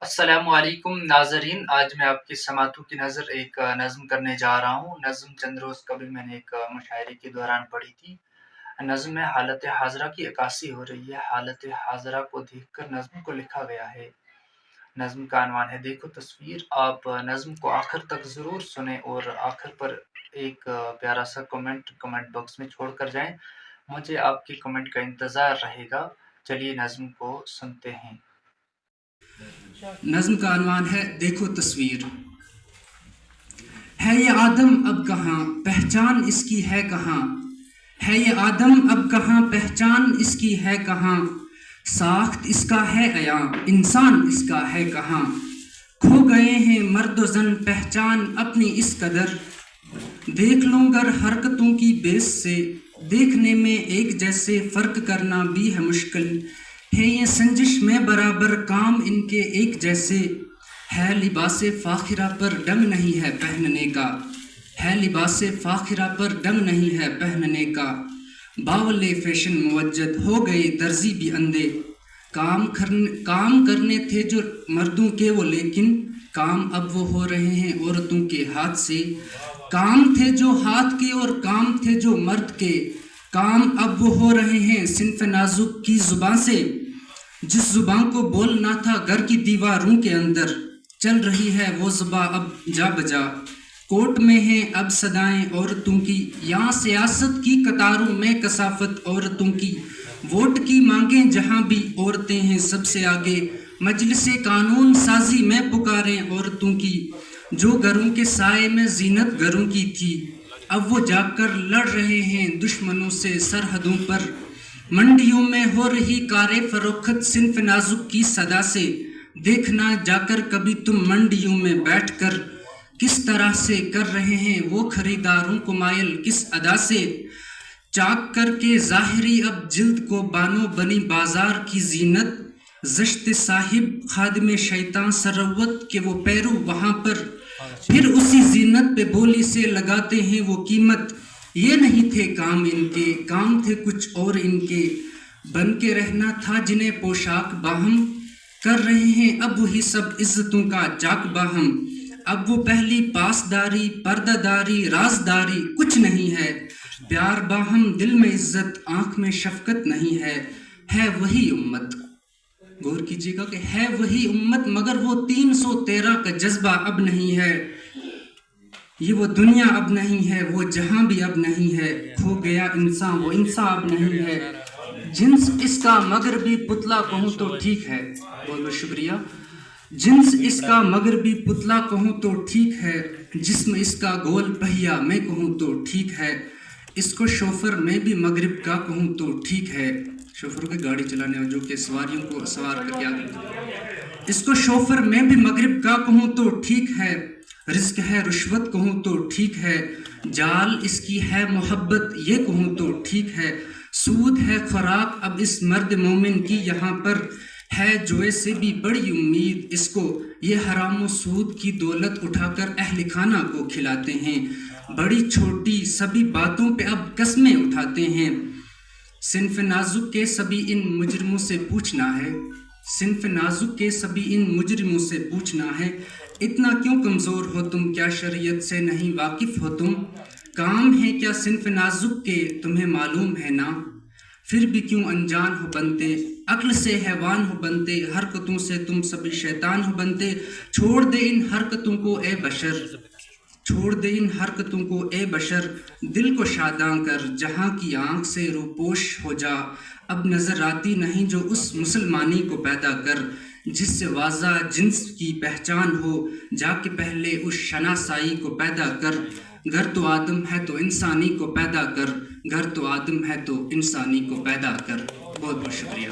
السلام علیکم ناظرین، آج میں آپ کی سماعتوں کی نظر ایک نظم کرنے جا رہا ہوں۔ نظم چند روز قبل میں نے ایک مشاعرے کے دوران پڑھی تھی۔ نظم میں حالت حاضرہ کی عکاسی ہو رہی ہے۔ حالت حاضرہ کو دیکھ کر نظم کو لکھا گیا ہے۔ نظم کا عنوان ہے دیکھو تصویر۔ آپ نظم کو آخر تک ضرور سنیں اور آخر پر ایک پیارا سا کمنٹ باکس میں چھوڑ کر جائیں۔ مجھے آپ کے کمنٹ کا انتظار رہے گا۔ چلیے نظم کو سنتے ہیں۔ نظم کا عنوان ہے دیکھو تصویر۔ ہے یہ آدم اب کہاں، پہچان اس کی ہے کہاں؟ ہے یہ آدم اب کہاں، پہچان اس کی ہے کہاں؟ ساخت اس کا ہے عیاں، انسان اس کا ہے کہاں؟ کھو گئے ہیں مرد و زن، پہچان اپنی اس قدر۔ دیکھ لوں گر حرکتوں کی بیس سے، دیکھنے میں ایک جیسے فرق کرنا بھی ہے مشکل۔ ہے یہ سنجش میں برابر، کام ان کے ایک جیسے۔ ہے لباس فاخرہ پر ڈنگ نہیں ہے پہننے کا، ہے لباس فاخرہ پر ڈنگ نہیں ہے پہننے کا۔ باولے فیشن موجد ہو گئے درزی بھی اندھے۔ کام کرنے تھے جو مردوں کے وہ، لیکن کام اب وہ ہو رہے ہیں عورتوں کے ہاتھ سے۔ کام تھے جو ہاتھ کے اور کام تھے جو مرد کے، کام اب وہ ہو رہے ہیں صنف نازک کی زبان سے۔ جس زبان کو بولنا تھا گھر کی دیواروں کے اندر، چل رہی ہے وہ زباں اب جا بجا۔ کوٹ میں ہیں اب صدائیں عورتوں کی، یہاں سیاست کی قطاروں میں کثافت عورتوں کی۔ ووٹ کی مانگیں جہاں بھی عورتیں ہیں سب سے آگے، مجلس قانون سازی میں پکاریں عورتوں کی۔ جو گھروں کے سائے میں زینت گھروں کی تھی، اب وہ جا کر لڑ رہے ہیں دشمنوں سے سرحدوں پر۔ منڈیوں میں ہو رہی کار فروخت صنف نازک کی صدا سے، دیکھنا جا کر کبھی تم منڈیوں میں بیٹھ کر، کس طرح سے کر رہے ہیں وہ خریداروں کو مائل کس ادا سے۔ چاک کر کے ظاہری اب جلد کو بانو بنی بازار کی زینت، زشت صاحب خادم شیطاں سروت کے وہ پیرو وہاں پر، پھر اسی زینت پہ بولی سے لگاتے ہیں وہ قیمت۔ یہ نہیں تھے کام ان کے، کام تھے کچھ اور ان کے۔ بن کے رہنا تھا جنہیں پوشاک باہم، کر رہے ہیں اب وہی سب عزتوں کا چاک باہم۔ اب وہ پہلی پاسداری، پردہ داری، رازداری کچھ نہیں ہے۔ پیار باہم، دل میں عزت، آنکھ میں شفقت نہیں ہے۔ ہے وہی امت، غور کیجیے گا کہ ہے وہی امت، مگر وہ 313 کا جذبہ اب نہیں ہے۔ یہ وہ دنیا اب نہیں ہے، وہ جہاں بھی اب نہیں ہے۔ کھو گیا انسان، وہ انسان اب نہیں ہے۔ جنس اس کا مغربی پتلا کہوں تو ٹھیک ہے، بہت بہت شکریہ۔ جنس اس کا مغربی پتلا کہوں تو ٹھیک ہے، جسم اس کا گول پہیا میں کہوں تو ٹھیک ہے۔ اس کو شوفر میں بھی مغرب کا کہوں تو ٹھیک ہے، شوفر کی گاڑی چلانے والے جو کہ سواریوں کو سوار کر کے آتے ہیں۔ اس کو شوفر میں بھی مغرب کا کہوں تو ٹھیک ہے، رزق ہے رشوت کہوں تو ٹھیک ہے۔ جال اس کی ہے محبت یہ کہوں تو ٹھیک ہے۔ سود ہے خوراک اب اس مرد مومن کی یہاں پر، ہے جوئے سے بھی بڑی امید اس کو۔ یہ حرام و سود کی دولت اٹھا کر اہل خانہ کو کھلاتے ہیں، بڑی چھوٹی سبھی باتوں پہ اب قسمیں اٹھاتے ہیں۔ صنف نازک کے سبھی ان مجرموں سے پوچھنا ہے، صنف نازک کے سبھی ان مجرموں سے پوچھنا ہے، اتنا کیوں کمزور ہو تم، کیا شریعت سے نہیں واقف ہو تم؟ کام ہے کیا صنف نازک کے تمہیں معلوم ہے نا، پھر بھی کیوں انجان ہو بنتے؟ عقل سے حیوان ہو بنتے، حرکتوں سے تم سبھی شیطان ہو بنتے۔ چھوڑ دے ان حرکتوں کو اے بشر، چھوڑ دے ان حرکتوں کو اے بشر، دل کو شاداں کر، جہاں کی آنکھ سے روپوش ہو جا۔ اب نظر آتی نہیں جو اس مسلمانی کو پیدا کر، جس سے واضح جنس کی پہچان ہو، جا کے پہلے اس شناسائی کو پیدا کر۔ گر تو آدم ہے تو انسانی کو پیدا کر، گر تو آدم ہے تو انسانی کو پیدا کر۔ بہت بہت شکریہ۔